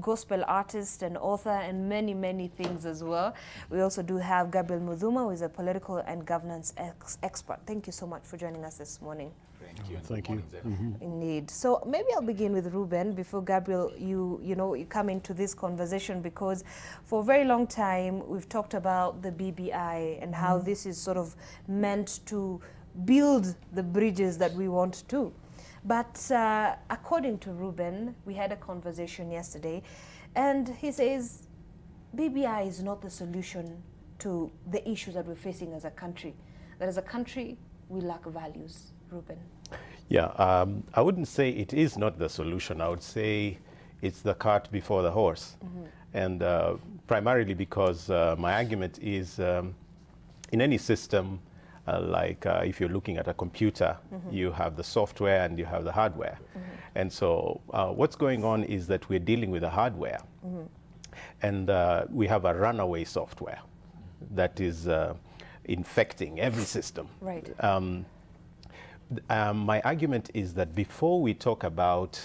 gospel artist and author and many, many things as well. We also do have Gabriel Muthuma, who is a political and governance expert. Thank you so much for joining us this morning. Thank you. Thank you. Indeed. So maybe I'll begin with Reuben before Gabriel, you come into this conversation, because for a very long time we've talked about the BBI and how this is sort of meant to build the bridges that we want to. But according to Reuben, we had a conversation yesterday, and he says BBI is not the solution to the issues that we're facing as a country. That as a country, we lack values. Reuben. Yeah, I wouldn't say it is not the solution. I would say it's the cart before the horse. And primarily because my argument is in any system, like if you're looking at a computer, you have the software and you have the hardware. And so what's going on is that we're dealing with the hardware. And we have a runaway software that is infecting every system. Right. My argument is that before we talk about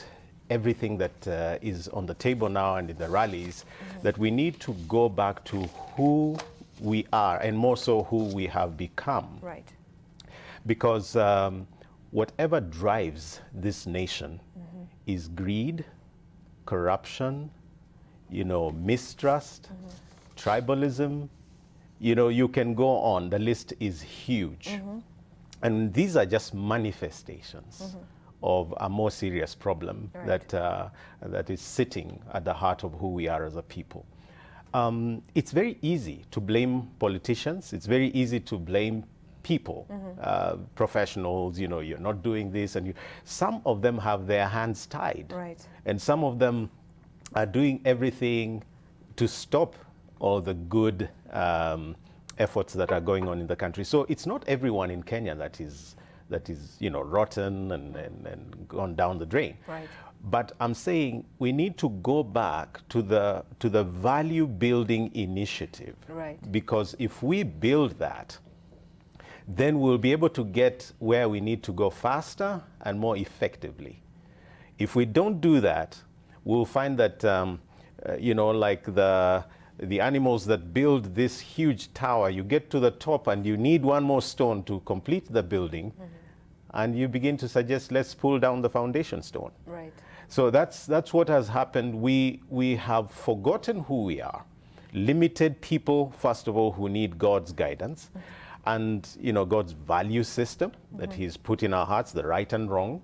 everything that is on the table now and in the rallies, that we need to go back to who we are, and more so who we have become. Right. Because whatever drives this nation is greed, corruption, mistrust, tribalism. You can go on. The list is huge. And these are just manifestations of a more serious problem that is sitting at the heart of who we are as a people. It's very easy to blame politicians. It's very easy to blame people, professionals. You're not doing this, and some of them have their hands tied, and some of them are doing everything to stop all the good efforts that are going on in the country. So it's not everyone in Kenya that is rotten and gone down the drain. Right. But I'm saying we need to go back to the value building initiative. Right. Because if we build that, then we'll be able to get where we need to go faster and more effectively. If we don't do that, we'll find that like the animals that build this huge tower, you get to the top and you need one more stone to complete the building, and you begin to suggest, let's pull down the foundation stone. Right. So that's what has happened. We have forgotten who we are. Limited people, first of all, who need God's guidance, and God's value system that He's put in our hearts, the right and wrong.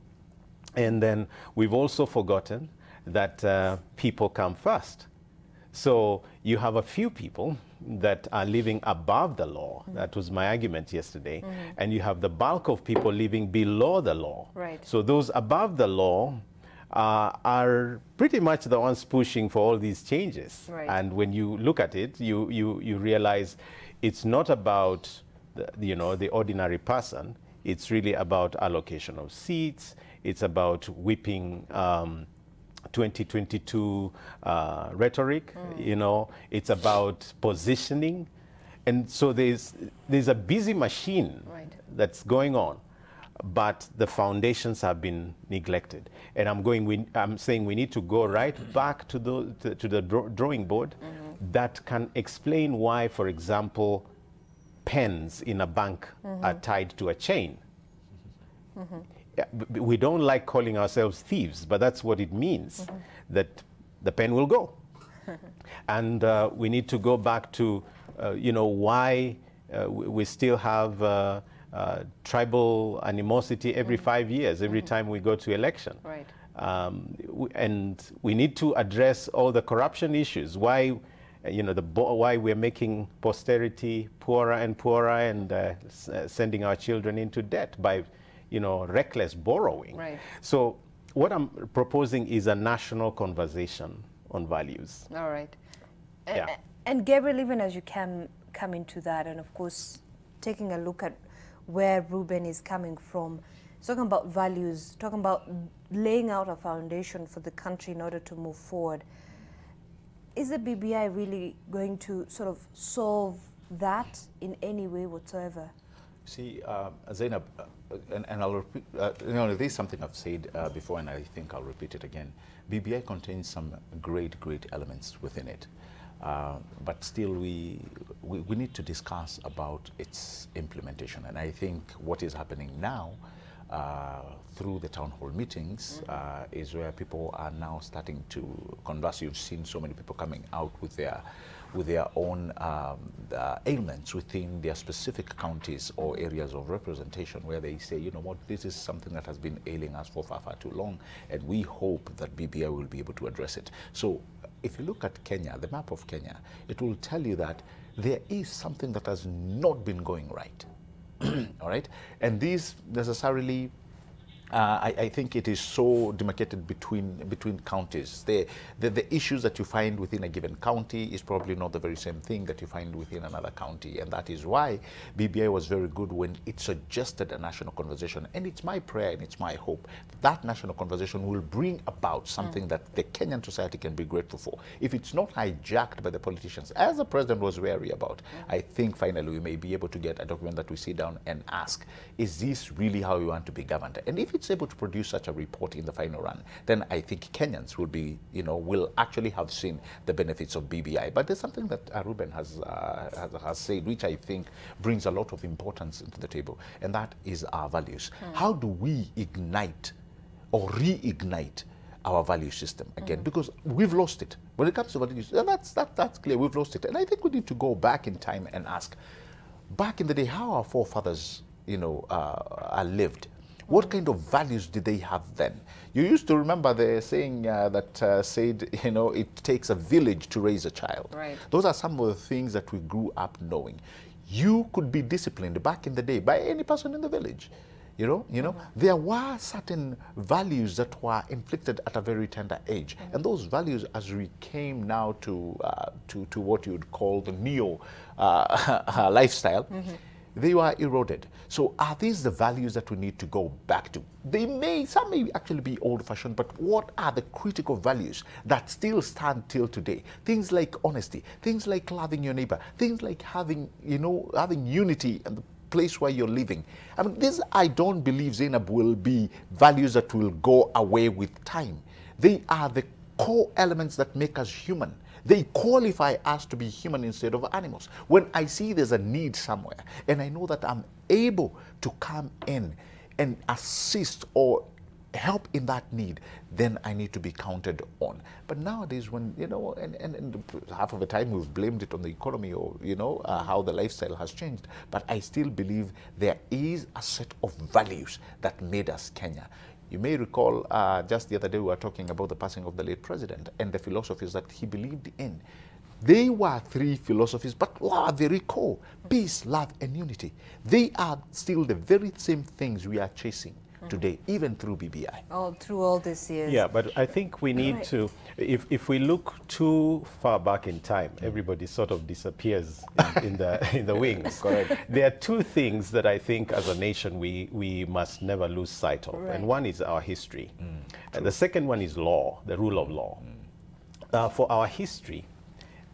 And then we've also forgotten that people come first. So you have a few people that are living above the law. That was my argument yesterday. And you have the bulk of people living below the law. Right. So those above the law are pretty much the ones pushing for all these changes. Right. And when you look at it, you realize it's not about the ordinary person. It's really about allocation of seats. It's about whipping 2022 rhetoric. It's about positioning. And so there's a busy machine that's going on, but the foundations have been neglected. And I'm saying we need to go right back to the drawing board that can explain why, for example, pens in a bank are tied to a chain. We don't like calling ourselves thieves, but that's what it means, that the pen will go. And we need to go back to, why we still have tribal animosity every 5 years, every time we go to election. Right. And we need to address all the corruption issues, why we're making posterity poorer and poorer and sending our children into debt by reckless borrowing. Right. So what I'm proposing is a national conversation on values. All right. Yeah. And Gabriel, even as you come into that, and of course, taking a look at where Reuben is coming from, talking about values, talking about laying out a foundation for the country in order to move forward. Is the BBI really going to sort of solve that in any way whatsoever? See, Zainab, and I'll repeat, you know, there's something I've said before, and I think I'll repeat it again. BBI contains some great elements within it. But still, we need to discuss about its implementation. And I think what is happening now through the town hall meetings is where people are now starting to converse. You've seen so many people coming out with their own ailments within their specific counties or areas of representation, where they say, you know what, this is something that has been ailing us for far too long, and we hope that BBI will be able to address it. So if you look at Kenya, the map of Kenya, it will tell you that there is something that has not been going right. All right? And these necessarily, I think it is so demarcated between counties. The issues that you find within a given county is probably not the very same thing that you find within another county. And that is why BBI was very good when it suggested a national conversation. And it's my prayer and it's my hope that national conversation will bring about something that the Kenyan society can be grateful for. If it's not hijacked by the politicians, as the president was wary about, I think finally we may be able to get a document that we sit down and ask, is this really how we want to be governed? And if it's able to produce such a report in the final run, then I think Kenyans will be, you know, will actually have seen the benefits of BBI. But there's something that Reuben has said, which I think brings a lot of importance into the table, and that is our values. How do we ignite or reignite our value system again? Because we've lost it. When it comes to values, and that's clear, we've lost it. And I think we need to go back in time and ask, back in the day, how our forefathers, you know, lived. What kind of values did they have then? You used to remember the saying that said, you know, it takes a village to raise a child. Right. Those are some of the things that we grew up knowing. You could be disciplined back in the day by any person in the village. You know, there were certain values that were inflicted at a very tender age, and those values, as we came now to what you would call the neo lifestyle, they were eroded. So are these the values that we need to go back to? Some may actually be old-fashioned, but what are the critical values that still stand till today? Things like honesty, things like loving your neighbor, things like having unity and the place where you're living. I mean, this, I don't believe, Zainab, will be values that will go away with time. They are the core elements that make us human. They qualify us to be human instead of animals. When I see there's a need somewhere, and I know that I'm able to come in and assist or help in that need, then I need to be counted on. But nowadays, when, you know, and half of the time we've blamed it on the economy or, you know, how the lifestyle has changed. But I still believe there is a set of values that made us Kenya. You may recall just the other day we were talking about the passing of the late president and the philosophies that he believed in. They were three philosophies, but wow, very core: peace, love, and unity. They are still the very same things we are chasing today, even through BBI. Oh, through all these years. Yeah, but I think we need to, if we look too far back in time, everybody sort of disappears in the wings. Correct. There are two things that I think as a nation we must never lose sight of. Right. And one is our history. And the second one is law, the rule of law. For our history,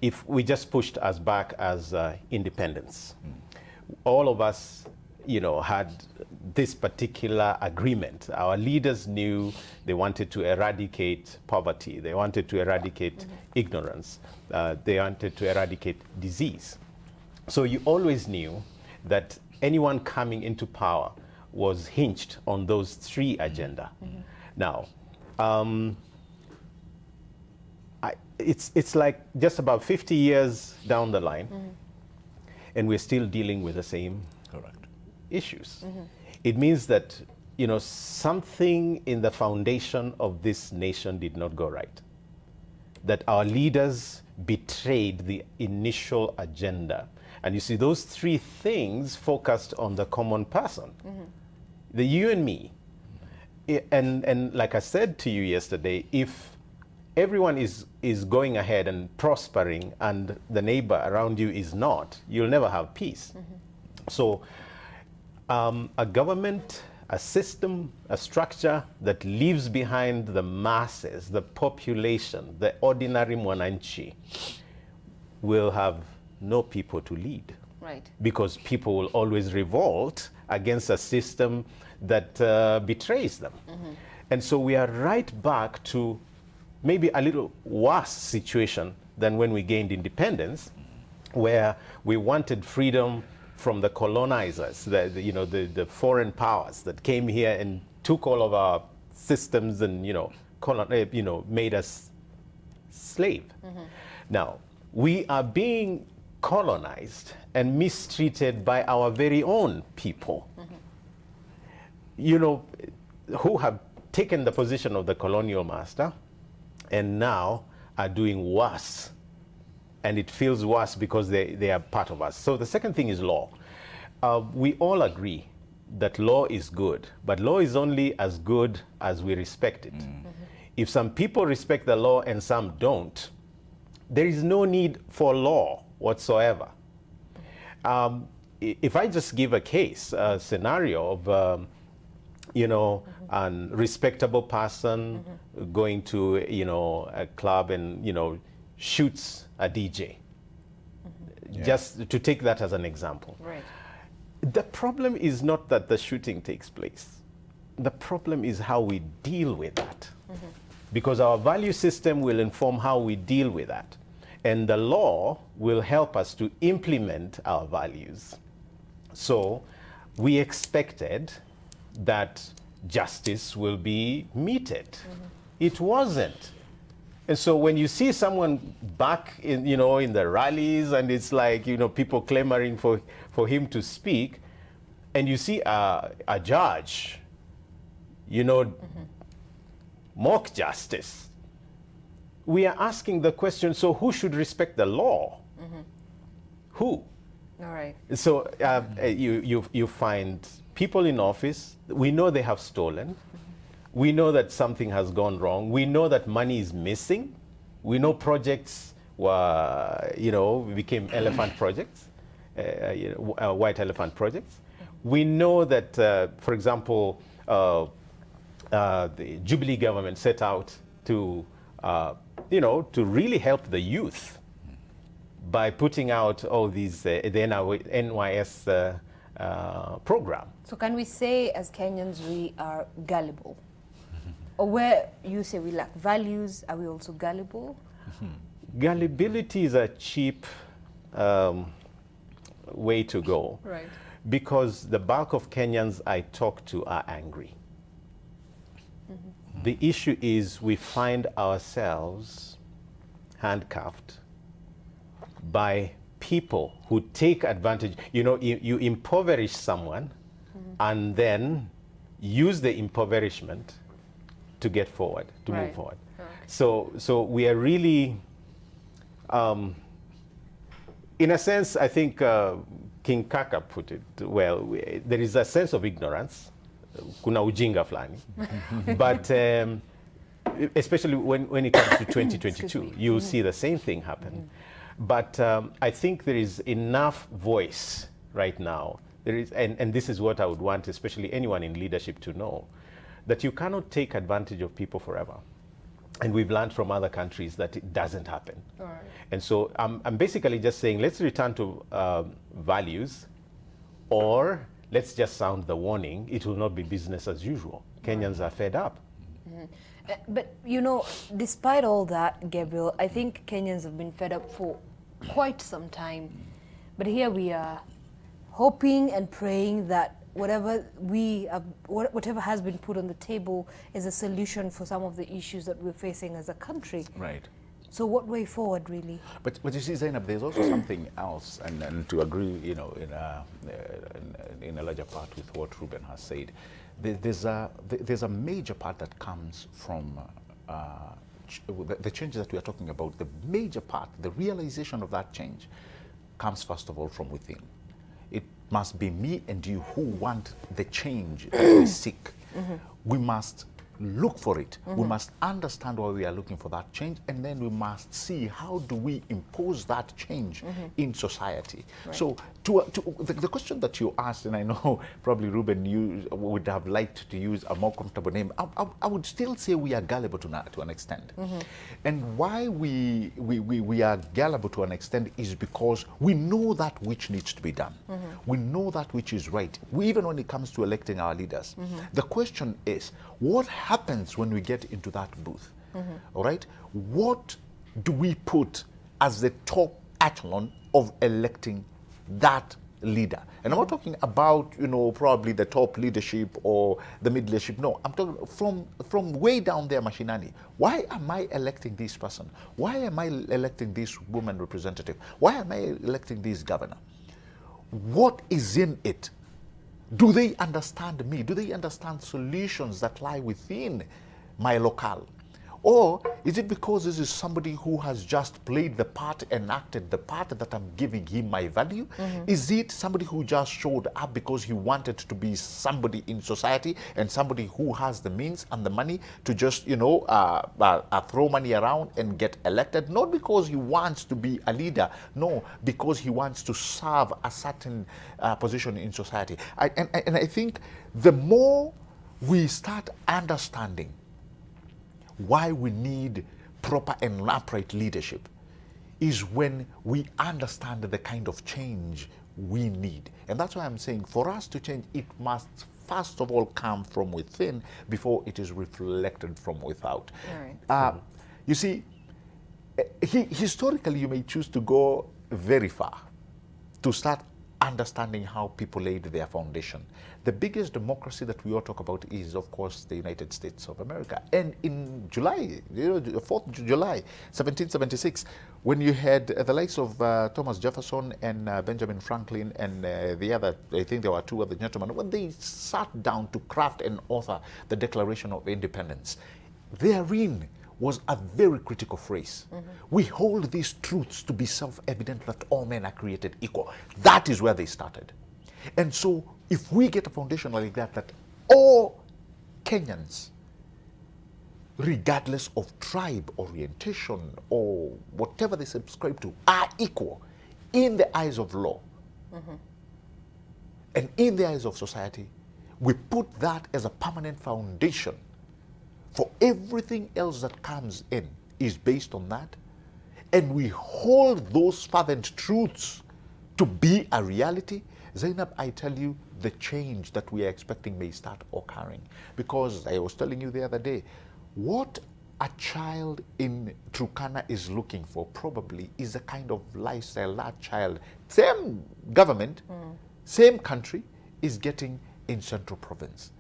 if we just pushed us back as independence, all of us, you know, had this particular agreement. Our leaders knew they wanted to eradicate poverty. They wanted to eradicate ignorance. They wanted to eradicate disease. So you always knew that anyone coming into power was hinged on those three agenda. Now, it's like just about 50 years down the line, and we're still dealing with the same issues. It means that, you know, something in the foundation of this nation did not go right. That our leaders betrayed the initial agenda. And you see, those three things focused on the common person, the you and me. And like I said to you yesterday, if everyone is going ahead and prospering and the neighbor around you is not, you'll never have peace. So a government, a system, a structure that leaves behind the masses, the population, the ordinary mwananchi, will have no people to lead. Right. Because people will always revolt against a system that betrays them. And so we are right back to maybe a little worse situation than when we gained independence, where we wanted freedom from the colonizers, the foreign powers that came here and took all of our systems and made us slave. Now we are being colonized and mistreated by our very own people, who have taken the position of the colonial master and now are doing worse. And it feels worse because they are part of us. So the second thing is law. We all agree that law is good, but law is only as good as we respect it. If some people respect the law and some don't, there is no need for law whatsoever. If I just give a case, a scenario of, a respectable person going to, a club and, shoots a DJ, just to take that as an example. Right. The problem is not that the shooting takes place. The problem is how we deal with that. Because our value system will inform how we deal with that. And the law will help us to implement our values. So we expected that justice will be meted. It wasn't. And so when you see someone back in, in the rallies, and it's like, people clamoring for him to speak, and you see a judge, mock justice, we are asking the question, so who should respect the law? Who? All right. So you find people in office, we know they have stolen. We know that something has gone wrong. We know that money is missing. We know projects were, became elephant projects, white elephant projects. We know that, for example, the Jubilee government set out to, to really help the youth by putting out all these, the NYS program. So can we say as Kenyans we are gullible? Or where you say we lack values, are we also gullible? Gullibility is a cheap way to go. Right. Because the bulk of Kenyans I talk to are angry. The issue is we find ourselves handcuffed by people who take advantage. You impoverish someone and then use the impoverishment to get forward, to move forward. Okay. So we are really, in a sense, I think King Kaka put it well, there is a sense of ignorance, kuna ujinga flani, but especially when it comes to 2022, you'll see the same thing happen. But I think there is enough voice right now, there is, and this is what I would want, especially anyone in leadership to know, that you cannot take advantage of people forever. And we've learned from other countries that it doesn't happen. All right. And so I'm basically just saying, let's return to values, or let's just sound the warning, it will not be business as usual. Kenyans are fed up. But, despite all that, Gabriel, I think Kenyans have been fed up for quite some time. But here we are, hoping and praying that whatever has been put on the table is a solution for some of the issues that we're facing as a country. Right. So what way forward, really? But you see, Zainab, there's also something else, and to agree, in a larger part with what Reuben has said, there's a major part that comes from the changes that we are talking about. The major part, the realization of that change, comes first of all from within. It must be me and you who want the change that we seek. We must look for it. We must understand why we are looking for that change, and then we must see how do we impose that change in society. Right. So the question that you asked, and I know probably Reuben, you would have liked to use a more comfortable name, I would still say we are gullible to an extent. And why we are gullible to an extent is because we know that which needs to be done. We know that which is right, even when it comes to electing our leaders. The question is, what happens when we get into that booth? All right? What do we put as the top echelon of electing that leader? And I'm not talking about, you know, probably the top leadership or the mid leadership. No, I'm talking from way down there, machinani. Why am I electing this person? Why am I electing this woman representative? Why am I electing this governor? What is in it? Do they understand me? Do they understand solutions that lie within my locale? Or is it because this is somebody who has just played the part and acted the part that I'm giving him my value? Is it somebody who just showed up because he wanted to be somebody in society and somebody who has the means and the money to just, you know, throw money around and get elected? Not because he wants to be a leader, no, because he wants to serve a certain position in society. And I think the more we start understanding why we need proper and upright leadership is when we understand the kind of change we need. And that's why I'm saying for us to change, it must first of all come from within before it is reflected from without. Right. You see, historically you may choose to go very far to start understanding how people laid their foundation. The biggest democracy that we all talk about is, of course, the United States of America. And in July, you know, 4th July, 1776, when you had the likes of Thomas Jefferson and Benjamin Franklin and the other, I think there were two other gentlemen, when they sat down to craft and author the Declaration of Independence, therein was a very critical phrase. We hold these truths to be self-evident that all men are created equal. That is where they started. And so if we get a foundation like that, that all Kenyans, regardless of tribe, orientation, or whatever they subscribe to, are equal in the eyes of law and in the eyes of society, we put that as a permanent foundation for everything else that comes in is based on that. And we hold those fervent truths to be a reality. Zainab, I tell you, the change that we are expecting may start occurring. Because I was telling you the other day, what a child in Turkana is looking for probably is a kind of lifestyle that child, same government, same country, is getting in Central Province.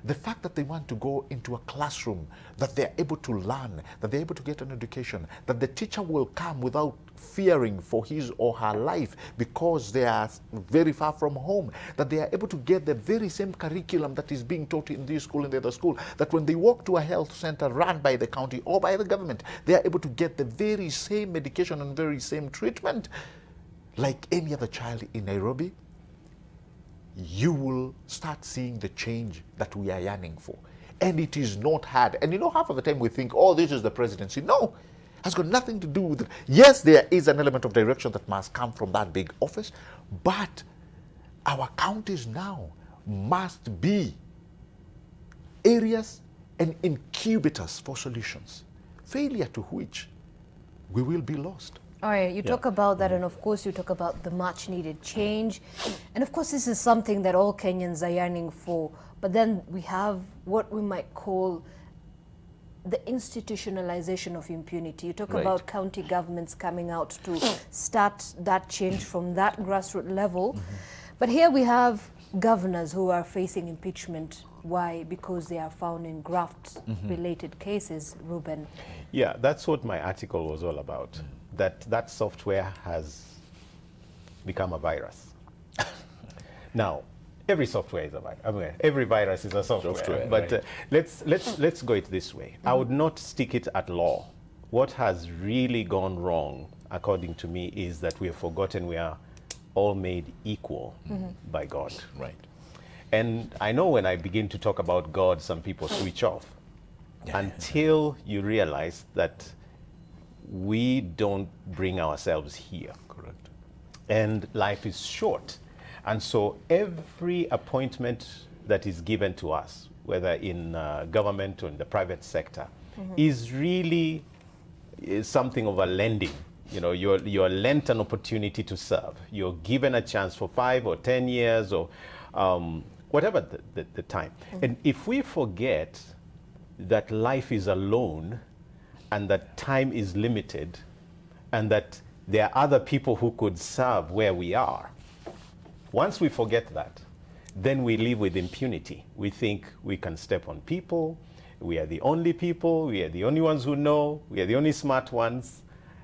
The fact that they want to go into a classroom, that they're able to learn, that they're able to get an education, that the teacher will come without fearing for his or her life because they are very far from home, that they are able to get the very same curriculum that is being taught in this school and the other school, that when they walk to a health center run by the county or by the government, they are able to get the very same medication and very same treatment like any other child in Nairobi. You will start seeing the change that we are yearning for. And it is not hard. And you know, half of the time we think, oh, this is the presidency. No, it has got nothing to do with it. Yes, there is an element of direction that must come from that big office, but our counties now must be areas and incubators for solutions, failure to which we will be lost. All right, you talk about that, and of course you talk about the much needed change. And of course this is something that all Kenyans are yearning for. But then we have what we might call the institutionalization of impunity. You talk about county governments coming out to start that change from that grassroots level. But here we have governors who are facing impeachment. Why? Because they are found in graft-related cases, Reuben. Yeah, that's what my article was all about. That software has become a virus. Now, every software is a virus. I mean, every virus is a software. But right. let's go it this way. I would not stick it at law. What has really gone wrong, according to me, is that we have forgotten we are all made equal by God. Right. And I know when I begin to talk about God, some people switch off. until you realize that we don't bring ourselves here. Correct. And life is short. And so every appointment that is given to us, whether in government or in the private sector, is really something of a lending. You know, you're lent an opportunity to serve. You're given a chance for 5 or 10 years or whatever the time. And if we forget that life is a loan and that time is limited and that there are other people who could serve where we are, once we forget that, then we live with impunity. We think we can step on people, we are the only people, we are the only ones who know, we are the only smart ones,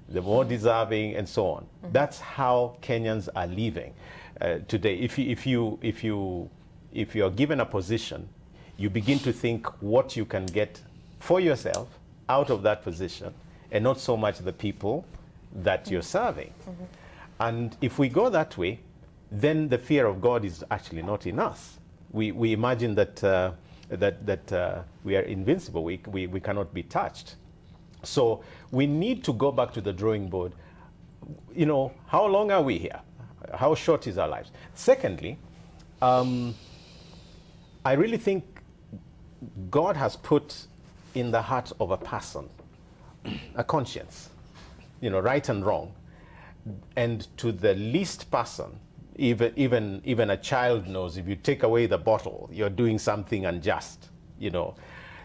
the more deserving, and so on. That's how Kenyans are living today. If you're given a position, you begin to think what you can get for yourself out of that position, and not so much the people that you're serving. And if we go that way, then the fear of God is actually not in us. We imagine that we are invincible. We cannot be touched. So we need to go back to the drawing board. You know, how long are we here? How short is our lives? Secondly, I really think God has put in the heart of a person a conscience, you know, right and wrong. And to the least person, even a child knows if you take away the bottle, you're doing something unjust, you know.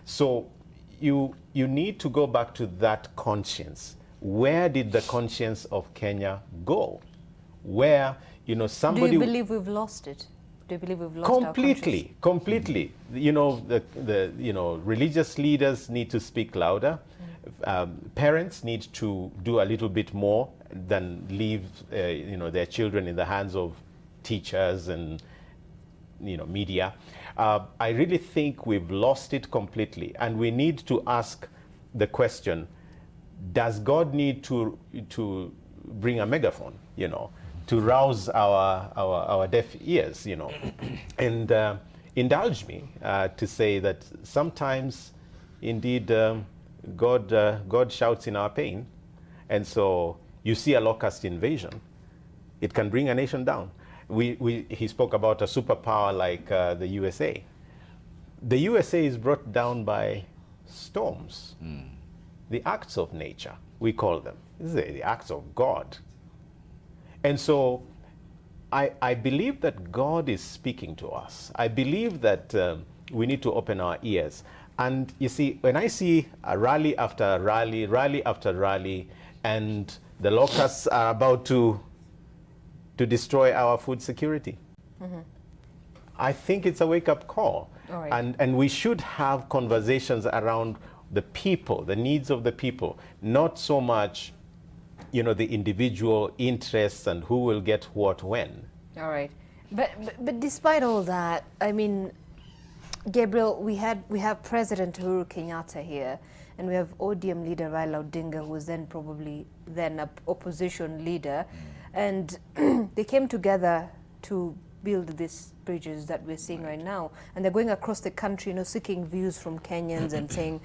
So you need to go back to that conscience. Where did the conscience of Kenya go? Where, you know, somebody... Do you believe we've lost it? Do you believe we've lost our conscience? Completely. You know, the religious leaders need to speak louder. Parents need to do a little bit more than leave their children in the hands of teachers and media. I really think we've lost it completely, and we need to ask the question: does God need to bring a megaphone, to rouse our deaf ears, and indulge me to say that sometimes, indeed, God shouts in our pain, and so you see a locust invasion, it can bring a nation down. He spoke about a superpower like the USA. The USA is brought down by storms, the acts of nature, we call them. These are the acts of God. And so I believe that God is speaking to us. I believe that we need to open our ears. And you see, when I see a rally after rally, rally after rally, and the locusts are about to destroy our food security, I think it's a wake-up call. All right. And we should have conversations around the people, the needs of the people, not so much the individual interests and who will get what when. All right. But despite all that, I mean, Gabriel, we have President Uhuru Kenyatta here, and we have ODM leader Raila Odinga, who was then probably an opposition leader, and they came together to build these bridges that we're seeing right now, and they're going across the country, seeking views from Kenyans and saying,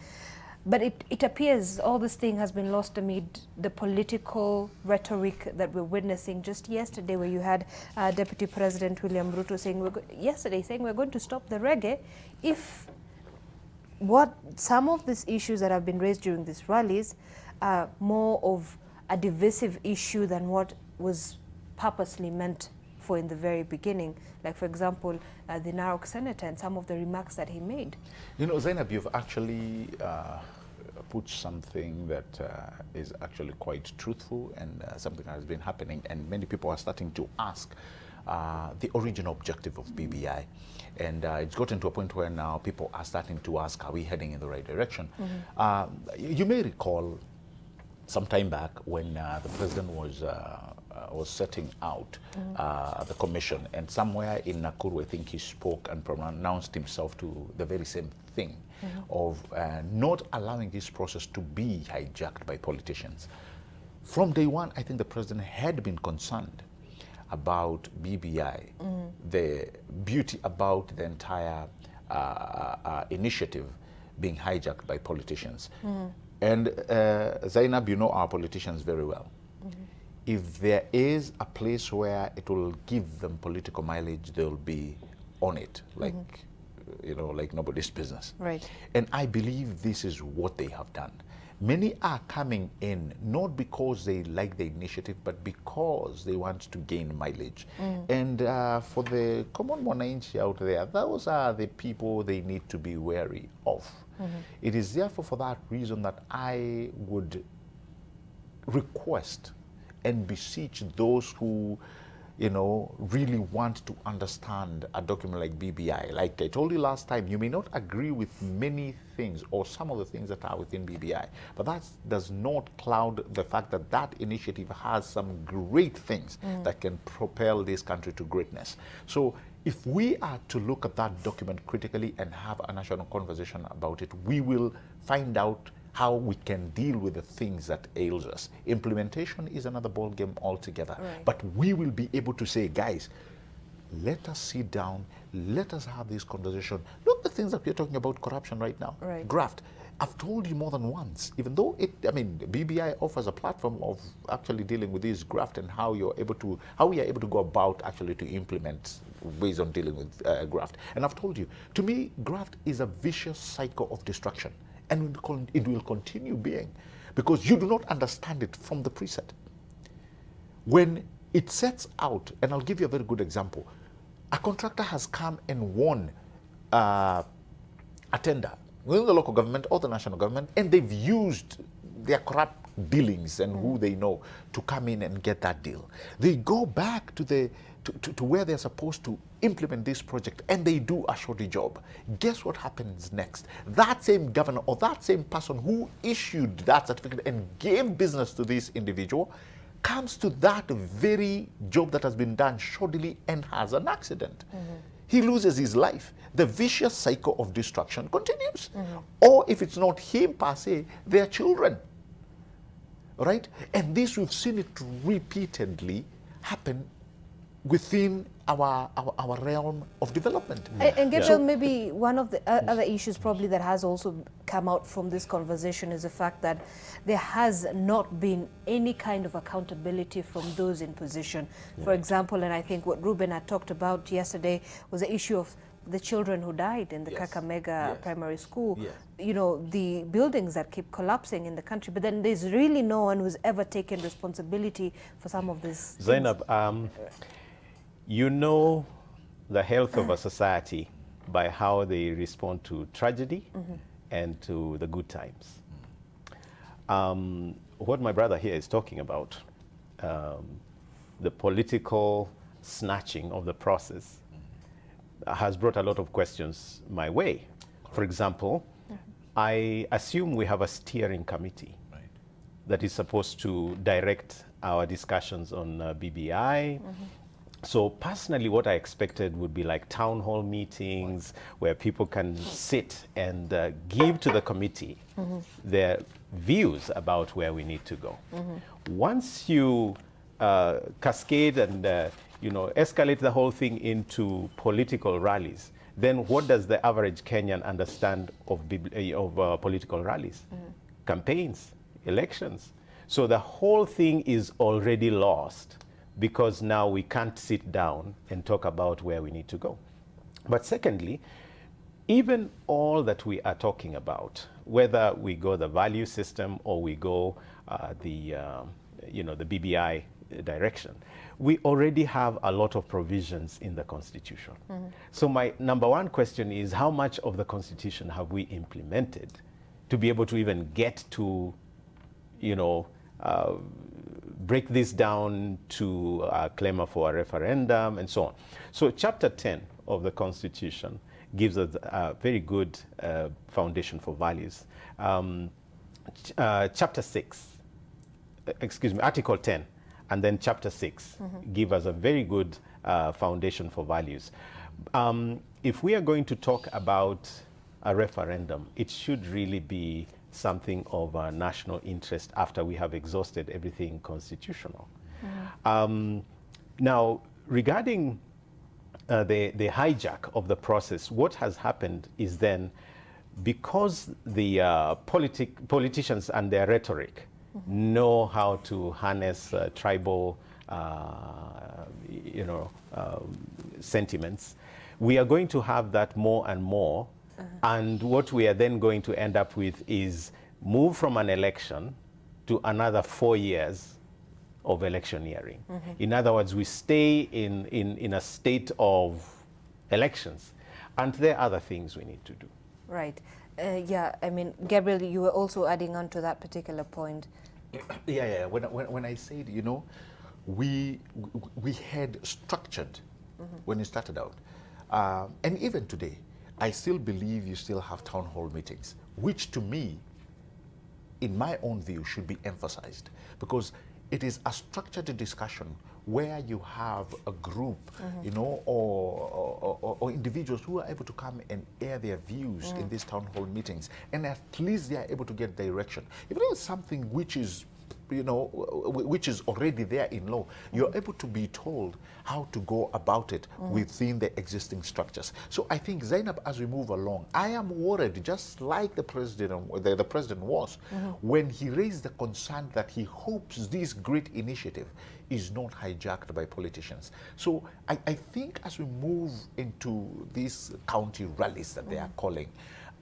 but it appears all this thing has been lost amid the political rhetoric that we're witnessing. Just yesterday, where you had Deputy President William Ruto saying, we're going to stop the reggae if some of these issues that have been raised during these rallies are more of a divisive issue than what was purposely meant for in the very beginning. Like, for example, the Narok senator and some of the remarks that he made. Zainab, you've actually put something that is actually quite truthful, and something that has been happening, and many people are starting to ask the original objective of BBI. And it's gotten to a point where now people are starting to ask, are we heading in the right direction? You may recall some time back when the president was setting out the commission, and somewhere in Nakuru, I think he spoke and pronounced himself to the very same thing of not allowing this process to be hijacked by politicians. From day one, I think the president had been concerned about BBI, the beauty about the entire initiative being hijacked by politicians. And Zainab, you know our politicians very well. If there is a place where it will give them political mileage, they'll be on it, like, you know, like nobody's business. Right. And I believe this is what they have done. Many are coming in not because they like the initiative, but because they want to gain mileage. And for the common mwananchi out there, those are the people they need to be wary of. It is therefore for that reason that I would request and beseech those who, you know, really want to understand a document like BBI. Like I told you last time, you may not agree with many things or some of the things that are within BBI, but that does not cloud the fact that that initiative has some great things that can propel this country to greatness. So if we are to look at that document critically and have a national conversation about it, we will find out how we can deal with the things that ails us. Implementation is another ball game altogether. Right. But we will be able to say, guys, let us sit down, let us have this conversation. Look, the things that we're talking about, corruption right now, Right. graft. I've told you more than once, even though BBI offers a platform of actually dealing with this graft and how we are able to go about actually to implement ways on dealing with graft. And I've told you, to me, graft is a vicious cycle of destruction. And it will continue being, because you do not understand it from the preset. When it sets out, and I'll give you a very good example, a contractor has come and won a tender within the local government or the national government, and they've used their corrupt dealings and who they know to come in and get that deal. They go back to where they're supposed to implement this project, and they do a shoddy job. Guess what happens next? That same governor or that same person who issued that certificate and gave business to this individual comes to that very job that has been done shoddily and has an accident. He loses his life. The vicious cycle of destruction continues. Or if it's not him per se, their children. Right? And this, we've seen it repeatedly happen within our realm of development. And Gabriel, maybe one of the other issues probably that has also come out from this conversation is the fact that there has not been any kind of accountability from those in position. For example, and I think what Reuben had talked about yesterday was the issue of the children who died in the Kakamega primary school, you know, the buildings that keep collapsing in the country, but then there's really no one who's ever taken responsibility for some of this. Zainab, you know the health of a society by how they respond to tragedy and to the good times. What my brother here is talking about, the political snatching of the process, has brought a lot of questions my way. For example, I assume we have a steering committee that is supposed to direct our discussions on BBI. So personally, what I expected would be like town hall meetings where people can sit and give to the committee their views about where we need to go. Once you cascade and escalate the whole thing into political rallies, then what does the average Kenyan understand of political rallies? Campaigns, elections. So the whole thing is already lost, because now we can't sit down and talk about where we need to go. But secondly, even all that we are talking about, whether we go the value system or we go the BBI direction, we already have a lot of provisions in the Constitution. So my number one question is, how much of the Constitution have we implemented to be able to even get to, break this down to claim for a referendum and so on. So Chapter 10 of the Constitution gives us a very good foundation for values. Chapter 6, Article 10, and then Chapter 6 give us a very good foundation for values. If we are going to talk about a referendum, it should really be something of a national interest after we have exhausted everything constitutional. Now, regarding the hijack of the process, what has happened is then because the politicians and their rhetoric know how to harness tribal, sentiments, we are going to have that more and more. And what we are then going to end up with is move from an election to another 4 years of electioneering. In other words, we stay in a state of elections. And there are other things we need to do. Right. Yeah, I mean, Gabriel, you were also adding on to that particular point. Yeah. When I said, we had structured when you started out. And even today, I still believe you still have town hall meetings, which to me, in my own view, should be emphasized, because it is a structured discussion where you have a group, or individuals who are able to come and air their views in these town hall meetings, and at least they are able to get direction. If it is something which is, which is already there in law, you're able to be told how to go about it within the existing structures. So I think, Zainab, as we move along, I am worried, just like the president was, when he raised the concern that he hopes this great initiative is not hijacked by politicians. So I think as we move into these county rallies that they are calling,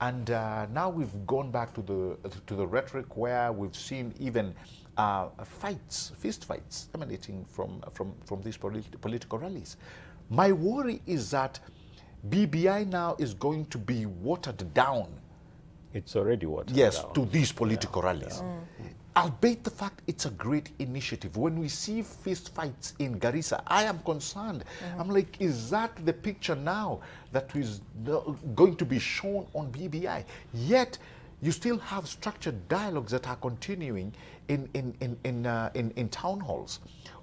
and now we've gone back to the rhetoric where we've seen even fist fights emanating from these political rallies. My worry is that BBI now is going to be watered down. It's already watered down. To these political rallies. Albeit the fact it's a great initiative. When we see fist fights in Garissa, I am concerned. I'm like, is that the picture now that is going to be shown on BBI? Yet, you still have structured dialogues that are continuing in town halls.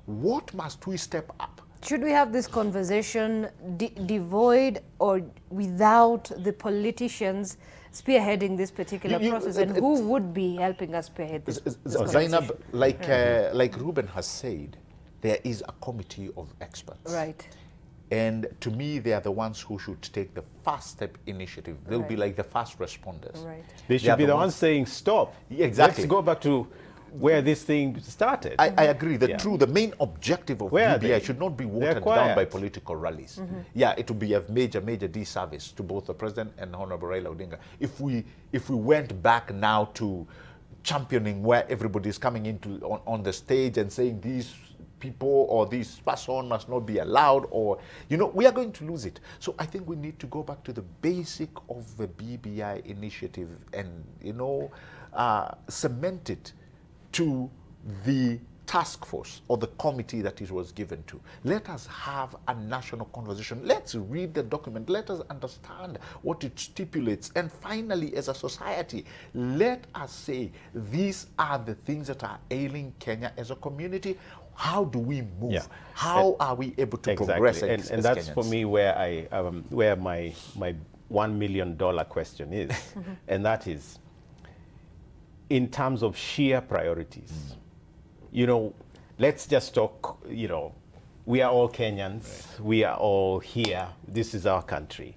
What must we step up? Should we have this conversation devoid or without the politicians spearheading this particular process? And who would be helping us spearhead this Zainab, like Reuben has said, there is a committee of experts. Right. And to me, they are the ones who should take the first step initiative. They'll be like the first responders. Right. They should be the ones saying, stop. Exactly. Let's go back to where this thing started. I agree. The main objective of BBI should not be watered down by political rallies. Yeah, it would be a major disservice to both the president and Honorable Raila Odinga if we went back now to championing where everybody is coming into on the stage and saying these people or this person must not be allowed, or we are going to lose it. So I think we need to go back to the basic of the BBI initiative and cement it to the task force or the committee that it was given to. Let us have a national conversation. Let's read the document. Let us understand what it stipulates. And finally, as a society, let us say these are the things that are ailing Kenya as a community. How do we move? Yeah. How are we able to progress? And that's Kenyans. For me where my $1 million question is, and that is in terms of sheer priorities. Let's just talk. We are all Kenyans. Right. We are all here. This is our country.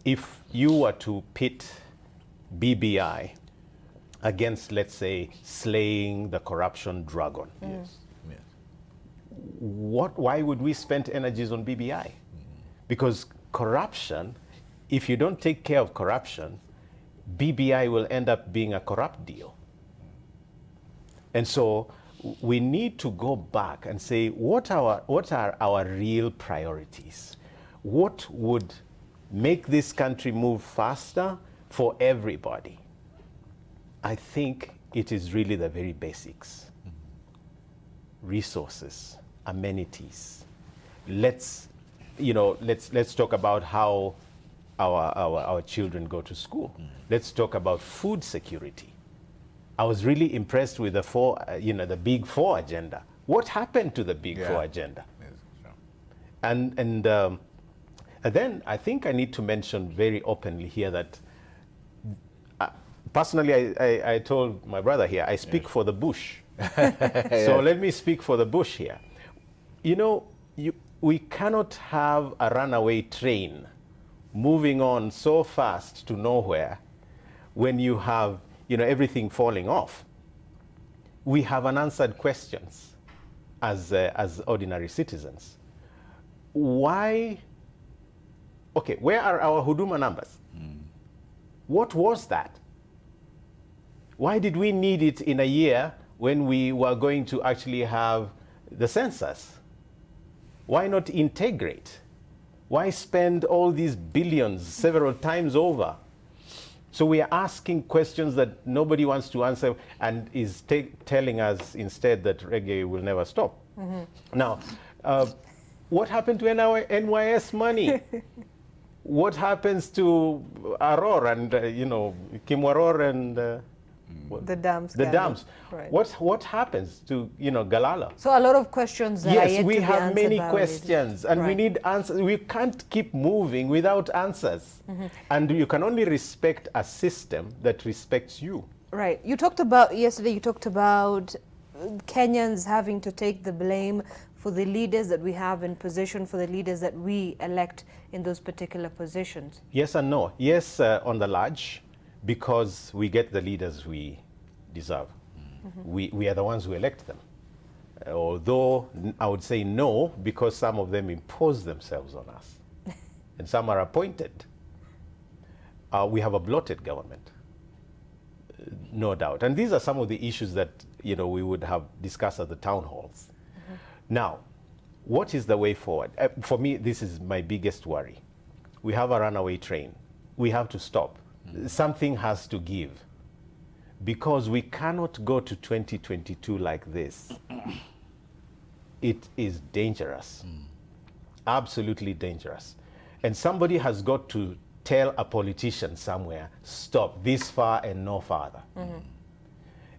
If you were to pit BBI against, let's say, slaying the corruption dragon. Why would we spend energies on BBI? Because corruption, if you don't take care of corruption, BBI will end up being a corrupt deal. And so we need to go back and say, what are our real priorities? What would make this country move faster for everybody? I think it is really the very basics. Resources, amenities. Let's talk about how our children go to school. Let's talk about food security. I was really impressed with the Big Four agenda. What happened to the Big Four agenda? Yes, sure. And then I think I need to mention very openly here that personally I told my brother here, I speak for the bush. So let me speak for the bush here. We cannot have a runaway train moving on so fast to nowhere when you have, you know, everything falling off, we have unanswered questions as ordinary citizens. Why? Okay, where are our Huduma numbers? What was that? Why did we need it in a year when we were going to actually have the census? Why not integrate? Why spend all these billions several times over? So we are asking questions that nobody wants to answer and is telling us instead that reggae will never stop. Now, what happened to NYS money? What happens to Aror and, you know, Kim Waror and the dams. the dams? Right. What happens to, you know, Galala? So a lot of questions that are Yes, yet we to be have answered many by questions and we Right. need answers. We can't keep moving without answers. And you can only respect a system that respects you. Right. You talked about, yesterday you talked about Kenyans having to take the blame for the leaders that we have in position, for the leaders that we elect in those particular positions. Yes and no. Yes, on the large, because we get the leaders we deserve. We are the ones who elect them. Although I would say no, because some of them impose themselves on us. And some are appointed. We have a bloated government, no doubt. And these are some of the issues that, you know, we would have discussed at the town halls. Now, what is the way forward? For me, this is my biggest worry. We have a runaway train. We have to stop. Something has to give. Because we cannot go to 2022 like this. It is dangerous. Absolutely dangerous. And somebody has got to tell a politician somewhere, stop this far and no farther.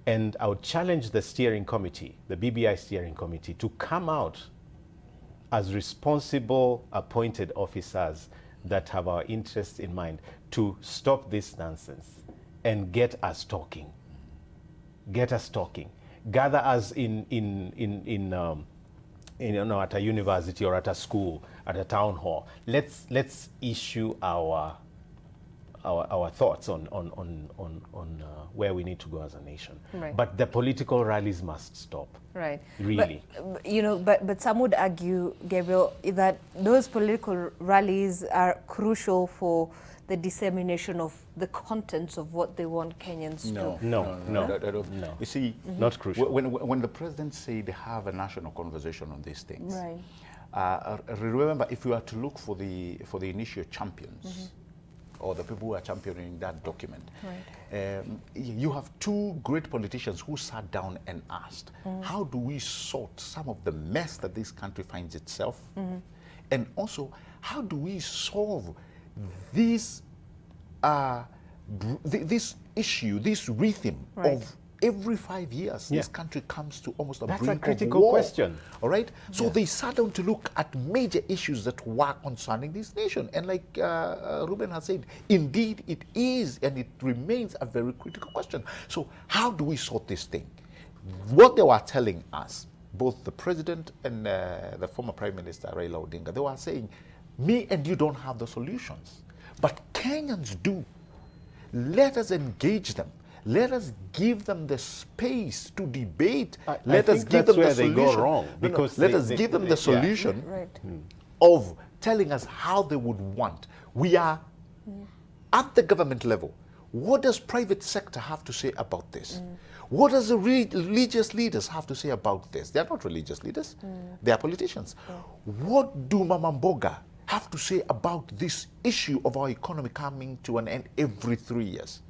And I would challenge the steering committee, the BBI steering committee, to come out as responsible appointed officers that have our interests in mind to stop this nonsense and get us talking. Get us talking. Gather us in you know, at a university or at a school, at a town hall. Let's issue our thoughts on where we need to go as a nation. Right. But the political rallies must stop. Right. Really. But, you know, but some would argue, Gabriel, that those political rallies are crucial for the dissemination of the contents of what they want Kenyans to. No. You see, Not crucial. when the president said have a national conversation on these things, Right. remember, if you are to look for the initial champions, or the people who are championing that document, you have two great politicians who sat down and asked, how do we sort some of the mess that this country finds itself? And also, how do we solve this this issue, this rhythm of every 5 years, this country comes to almost a That's brink a critical of war. question. All right? So they sat down to look at major issues that were concerning this nation. And like Reuben has said, indeed it is and it remains a very critical question. So how do we sort this thing? What they were telling us, both the president and the former Prime Minister, Raila Odinga, they were saying, me and you don't have the solutions, but Kenyans do. Let us engage them. Let us give them the space to debate. Let us give them the solution. Go wrong because let us give them the solution Right. of telling us how they would want. We are at the government level. What does private sector have to say about this? What does the religious leaders have to say about this? They are not religious leaders. They are politicians. What do Mama Mboga have to say about this issue of our economy coming to an end every 3 years?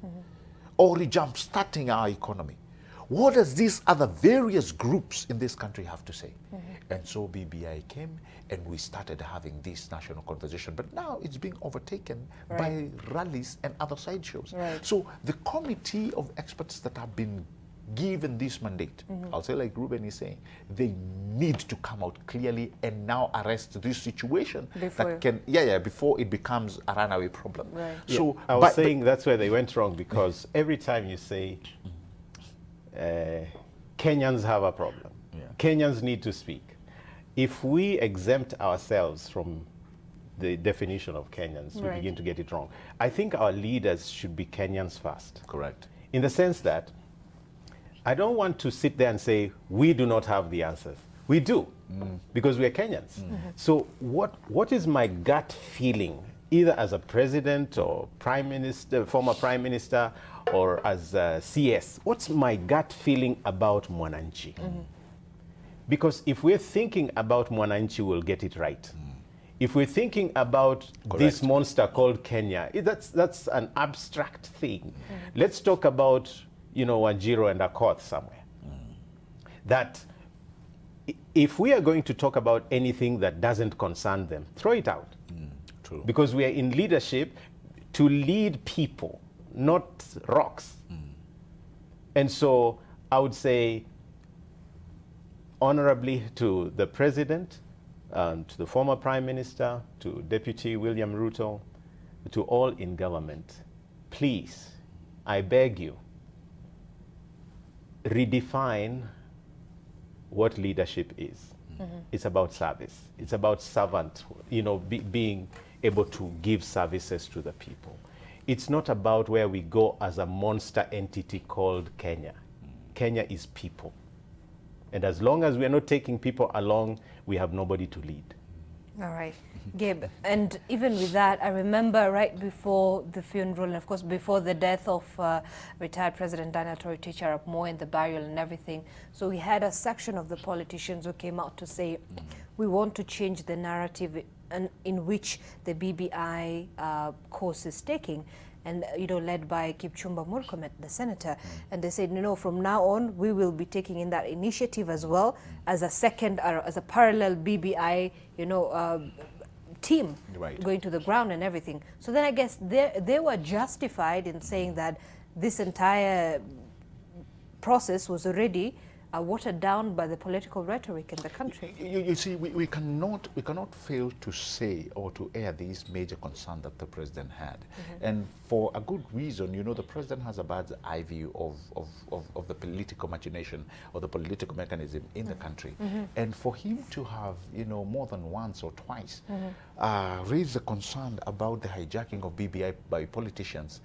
Or jump-starting our economy? What does these other various groups in this country have to say? And so BBI came and we started having this national conversation. But now it's being overtaken by rallies and other sideshows. Right. So the committee of experts that have been given this mandate, I'll say like Reuben is saying, they need to come out clearly and now arrest this situation Before. that can, before it becomes a runaway problem. Right. So I was saying that's where they went wrong, because every time you say Kenyans have a problem, Kenyans need to speak. If we exempt ourselves from the definition of Kenyans, we Right. begin to get it wrong. I think our leaders should be Kenyans first. Correct. In the sense that I don't want to sit there and say, we do not have the answers. We do, because we are Kenyans. So what is my gut feeling, either as a president or prime minister, former prime minister, or as a CS? What's my gut feeling about Mwananchi? Because if we're thinking about Mwananchi, we'll get it right. If we're thinking about this monster called Kenya, that's an abstract thing. Let's talk about, Wajiro and Akoth somewhere. That if we are going to talk about anything that doesn't concern them, throw it out. True. Because we are in leadership to lead people, not rocks. And so I would say honorably to the president, to the former prime minister, to Deputy William Ruto, to all in government, please, I beg you, redefine what leadership is. It's about service. It's about servant, being able to give services to the people. It's not about where we go as a monster entity called Kenya. Kenya is people. And as long as we are not taking people along, we have nobody to lead. All right, Gabe, and even with that, I remember right before the funeral, and of course before the death of retired President Daniel Toroitich arap Moi and the burial and everything, so we had a section of the politicians who came out to say, we want to change the narrative in which the BBI course is taking. And led by Kipchumba Murkomen, the senator, and they said, from now on we will be taking in that initiative as well as a second, as a parallel BBI, team going to the ground and everything. So then I guess they were justified in saying that this entire process was already watered down by the political rhetoric in the country. You see, we cannot fail to say or to air these major concerns that the president had, and for a good reason. The president has a bird's eye view of the political machination or the political mechanism in the country, and for him to have more than once or twice raised the concern about the hijacking of BBI by politicians,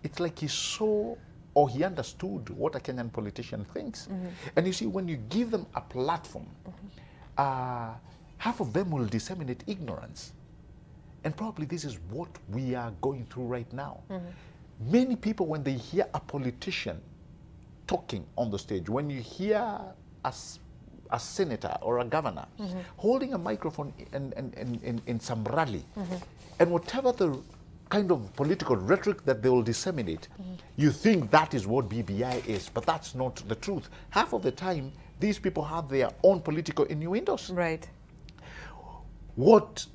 it's like he saw or he understood what a Kenyan politician thinks. And you see, when you give them a platform, half of them will disseminate ignorance. And probably this is what we are going through right now. Many people, when they hear a politician talking on the stage, when you hear a senator or a governor holding a microphone in some rally, and whatever the kind of political rhetoric that they will disseminate, you think that is what BBI is, but that's not the truth. Half of the time, these people have their own political innuendos. Right. What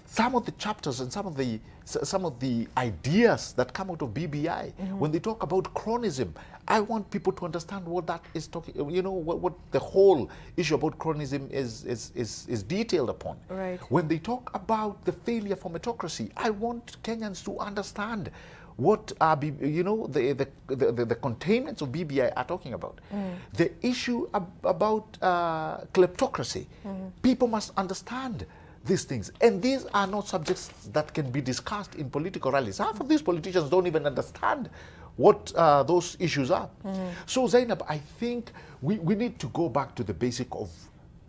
some of the chapters and some of the ideas that come out of BBI, when they talk about chronism, I want people to understand what that is talking. What the whole issue about chronism is detailed upon. Right. When they talk about the failure for meritocracy, I want Kenyans to understand what the containments of BBI are talking about. The issue about kleptocracy, people must understand these things. And these are not subjects that can be discussed in political rallies. Half of these politicians don't even understand what those issues are. So Zainab, I think we need to go back to the basic of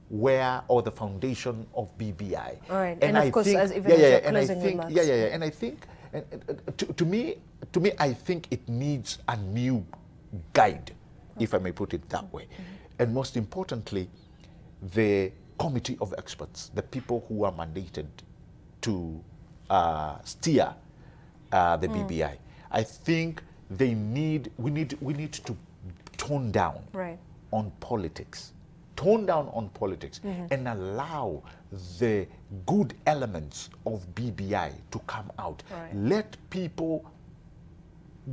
where or the foundation of BBI. All right. And of course, as even as you're closing remarks. And I think, to me, I think it needs a new guide, if I may put it that way. And most importantly, the committee of experts, the people who are mandated to steer the BBI. I think we need to tone down on politics. Tone down on politics and allow the good elements of BBI to come out. Let people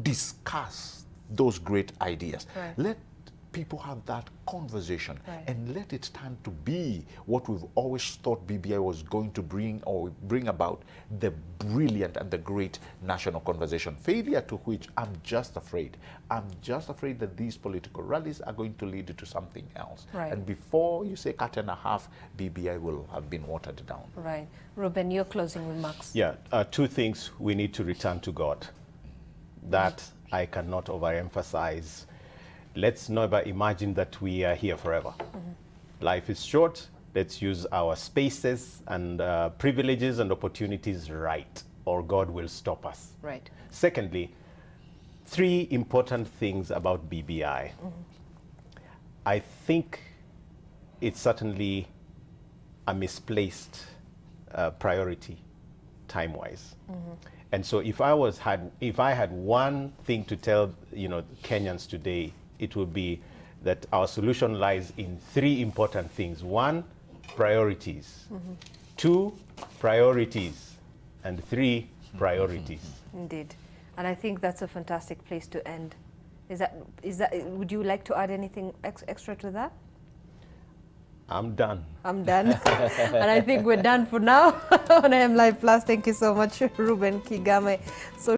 discuss those great ideas. Let people have that conversation Right. and let it stand to be what we've always thought BBI was going to bring about, the brilliant and the great national conversation. Failure to which I'm just afraid. I'm just afraid that these political rallies are going to lead to something else. Right. And before you say cut and a half, BBI will have been watered down. Right. Reuben, your closing remarks. Yeah, two things. We need to return to God. That I cannot overemphasize. Let's never imagine that we are here forever. Life is short. Let's use our spaces and privileges and opportunities right, or God will stop us. Right. Secondly, 3 important things about BBI. I think it's certainly a misplaced priority, time-wise. And so if I had one thing to tell Kenyans today, it would be that our solution lies in 3 important things. 1, priorities. 2, priorities. And 3, priorities. Indeed. And I think that's a fantastic place to end. Is that, would you like to add anything extra to that? I'm done. I'm done. And I think we're done for now on AM Live Plus. Thank you so much, Reuben Kigame. So